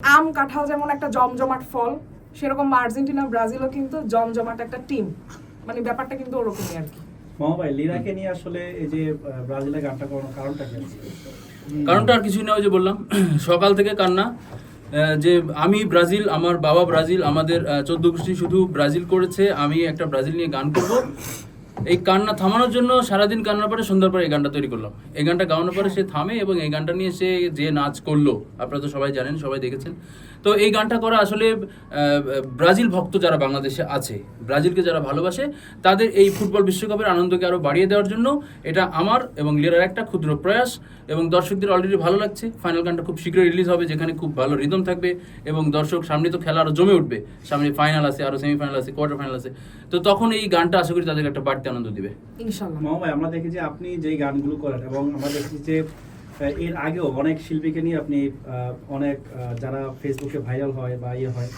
আম কাঁঠাল যেমন একটা জমজমাট ফল, সেরকম আর্জেন্টিনা ব্রাজিলও কিন্তু জমজমাট একটা টিম, মানে ব্যাপারটা কিন্তু ওরকমই আর কি। মামা ভাই, লিরাকে নিয়ে আসলে এই যে ব্রাজিলের গানটা করানোর কারণটা কি? কারণটা আর কিছুই না, ওই যে বললাম সকাল থেকে কান্না, যে আমি ব্রাজিল, আমার বাবা ব্রাজিল, আমাদের 14 গোষ্ঠী শুধু ব্রাজিল করেছে, আমি একটা ব্রাজিল নিয়ে গান করব। এই কান্না থামানোর জন্য সারাদিন কান্নার পরে সন্ধ্যার পরে এই গানটা তৈরি করলাম। এই গানটা গাওয়ানোর পরে সে থামে এবং এই গানটা নিয়ে সে যে নাচ করলো, আপনারা তো সবাই জানেন, সবাই দেখেছেন। তো এই গানটা করা আসলে ব্রাজিল ভক্ত যারা বাংলাদেশে আছে, ব্রাজিলকে যারা ভালোবাসে, তাদের এই ফুটবল বিশ্বকাপের আনন্দকে আরও বাড়িয়ে দেওয়ার জন্য এটা আমার এবং লিরার একটা ক্ষুদ্র প্রয়াস। এবং দর্শকদের অলরেডি ভালো লাগছে। ফাইনাল গানটা খুব শীঘ্রই রিলিজ হবে, যেখানে খুব ভালো রিদম থাকবে এবং দর্শক, সামনে তো খেলা আরও জমে উঠবে, সামনে ফাইনাল আছে, আরও সেমিফাইনাল আছে, কোয়ার্টার ফাইনাল আছে। তো তখন এই গানটা আশা করি তাদেরকে একটা বাড়তি আনন্দ দিবে ইনশাআল্লাহ। মামা ভাই, আমরা দেখি যে আপনি যেই গানগুলো করেন, এবং আমরা দেখি যে এর আগেও অনেক শিল্পীকে নিয়ে আপনি অনেক যারা ফেসবুকে ভাইরাল হয় বা ইয়ে হয়,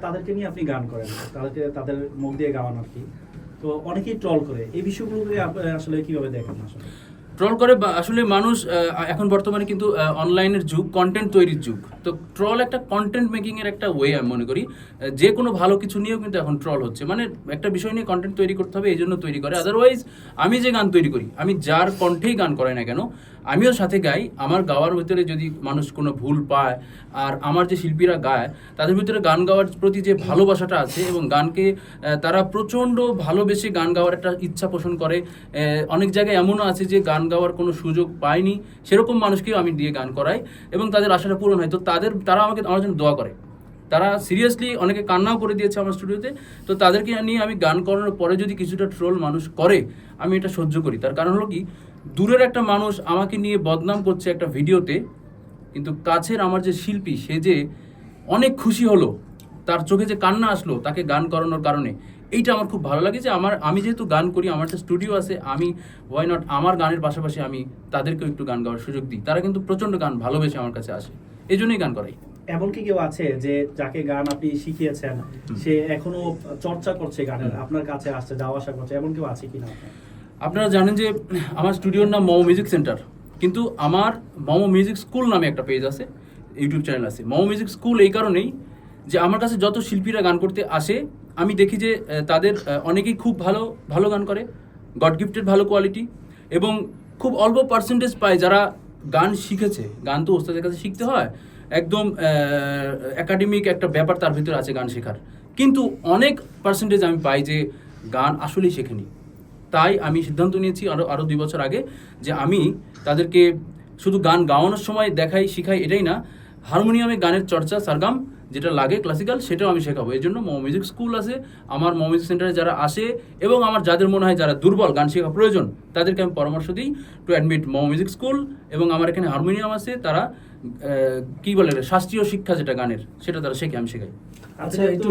তাদেরকে নিয়ে আপনি গান করেন, তাদের মুখ দিয়ে গাওয়ান আর কি। তো অনেকেই ট্রল করে, এই বিষয়গুলোকে আসলে কিভাবে দেখেন? আসলে ট্রল করে আসলে মানুষ, এখন বর্তমানে কিন্তু অনলাইনের যুগ, কন্টেন্ট তৈরির যুগ। তো ট্রল একটা কন্টেন্ট মেকিংয়ের একটা ওয়ে, আমি মনে করি। যে কোনো ভালো কিছু নিয়েও কিন্তু এখন ট্রল হচ্ছে, মানে একটা বিষয় নিয়ে কন্টেন্ট তৈরি করতে হবে, এই জন্য তৈরি করে। আদারওয়াইজ আমি যে গান তৈরি করি, আমি যার কণ্ঠেই গান করাই না কেন, আমিও সাথে গাই। আমার গাওয়ার ভিতরে যদি মানুষ কোনো ভুল পায়, আর আমার যে শিল্পীরা গায়, তাদের ভিতরে গান গাওয়ার প্রতি যে ভালোবাসাটা আছে এবং গানকে তারা প্রচণ্ড ভালোবেসে গান গাওয়ার একটা ইচ্ছা পোষণ করে। অনেক জায়গায় এমনও আছে যে গান গাওয়ার কোনো সুযোগ পায়নি, সেরকম মানুষকেও আমি দিয়ে গান করাই এবং তাদের আশাটা পূরণ হয়। তো তারা আমার জন্য দোয়া করে। তারা সিরিয়াসলি অনেকে কান্নাও করে দিয়েছে আমার স্টুডিওতে। তো তাদেরকে নিয়ে আমি গান করানোর পরে যদি কিছুটা ট্রোল মানুষ করে, আমি এটা সহ্য করি। তার কারণ হলো কি, দূরের একটা মানুষ আমাকে নিয়ে বদনাম করছে একটা ভিডিওতে, কিন্তু কাছের আমার যে শিল্পী, সে যে অনেক খুশি হলো, তার চোখে যে কান্না আসলো তাকে গান করানোর কারণে, এইটা আমার খুব ভালো লাগে। যে আমি যেহেতু গান করি, আমার একটা স্টুডিও আছে, আমি ওয়াই নট আমার গানের পাশাপাশি আমি তাদেরকেও একটু গান গাওয়ার সুযোগ দিই। তারা কিন্তু প্রচণ্ড গান ভালোবেসে আমার কাছে আসে, এই জন্যই গান করাই। এমন কি কেউ আছে যে যাকে গান আপনি শিখিয়েছেন, সে এখনো চর্চা করছে গানের, আপনার কাছে আসছে, যাওয়া আসা করছে, এমন কেউ আছে কিনা? আপনারা জানেন যে আমার স্টুডিওর নাম মমো মিউজিক সেন্টার, কিন্তু আমার মমো মিউজিক স্কুল নামে একটা পেজ আছে, ইউটিউব চ্যানেল আছে। মমো মিউজিক স্কুল এই কারণেই যে আমার কাছে যত শিল্পীরা গান করতে আসে, আমি দেখি যে তাদের অনেকেই খুব ভালো ভালো গান করে, গড গিফটেড ভালো কোয়ালিটি, এবং খুব অল্প পার্সেন্টেজ পায় যারা গান শিখেছে। গান তো ওস্তাদের কাছে শিখতে হয়, একদম একাডেমিক একটা ব্যাপার তার ভিতরে আছে গান শেখার, কিন্তু অনেক পার্সেন্টেজ আমি পাই যে গান আসলেই শেখেনি। তাই আমি সিদ্ধান্ত নিয়েছি আরও 2 বছর আগে, যে আমি তাদেরকে শুধু গান গাওয়ানোর সময় দেখাই, শিখাই, এটাই না, হারমোনিয়ামে গানের চর্চা, সারগাম যেটা লাগে ক্লাসিক্যাল, সেটাও আমি শেখাবো। এই জন্য মমো মিউজিক স্কুল আছে আমার মমো মিউজিক সেন্টারে। যারা আসে এবং আমার যাদের মনে হয় যারা দুর্বল, গান শেখা প্রয়োজন, তাদেরকে আমি পরামর্শ দিই to admit momo music school. এবং আমার এখানে হারমোনিয়াম আছে, তারা কি বলে শাস্ত্রীয় শিক্ষা যেটা গানের, সেটা তারা শেখে, আমি শেখাই। আচ্ছা, একটু